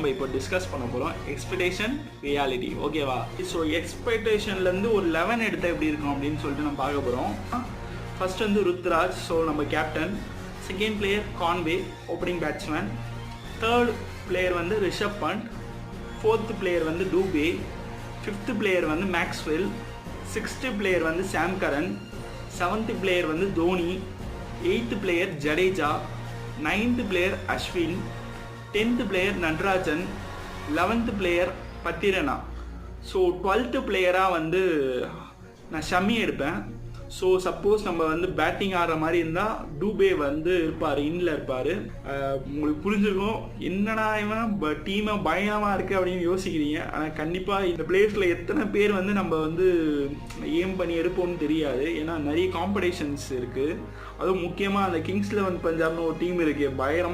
நம்ம இப்போ டிஸ்கஸ் பண்ண போகிறோம் எக்ஸ்பெக்டேஷன் ரியாலிட்டி. ஓகேவா? ஸோ எக்ஸ்பெக்டேஷன்லேருந்து ஒரு 11 எடுத்தால் எப்படி இருக்கும் அப்படின்னு சொல்லிட்டு நம்ம பார்க்க போகிறோம். ஃபர்ஸ்ட் வந்து ருத்ராஜ், ஸோ நம்ம captain. Second player Conway, opening batsman. Third player வந்து ரிஷப் பண்ட். ஃபோர்த் பிளேயர் வந்து டூபே. ஃபிஃப்த் பிளேயர் வந்து மேக்ஸ்வெல். சிக்ஸ்த்து பிளேயர் வந்து சாம் கரன். செவன்த் பிளேயர் வந்து Dhoni. Eighth player Jadeja. Ninth player Ashwin. 10th player Natarajan. 11th player Pathirana. So 12th பிளேயராக வந்து நான் ஷமி எடுப்பேன். ஸோ சப்போஸ் நம்ம வந்து பேட்டிங் ஆடுற மாதிரி இருந்தால் டூபே வந்து இருப்பார், இன்னில் இருப்பார். உங்களுக்கு புரிஞ்சுக்கும் என்னடா இவன் டீமை பயங்கரமாக இருக்குது அப்படின்னு யோசிக்கிறீங்க. ஆனால் கண்டிப்பாக இந்த பிளேயர்ஸில் எத்தனை பேர் வந்து நம்ம வந்து ஏம் பண்ணி எடுப்போம்னு தெரியாது. ஏன்னா நிறைய காம்படிஷன்ஸ் இருக்குது. அதுவும் முக்கியமாக அந்த கிங்ஸ் 11 பஞ்சாப்னு ஒரு டீம் இருக்குது, பயங்கரமாக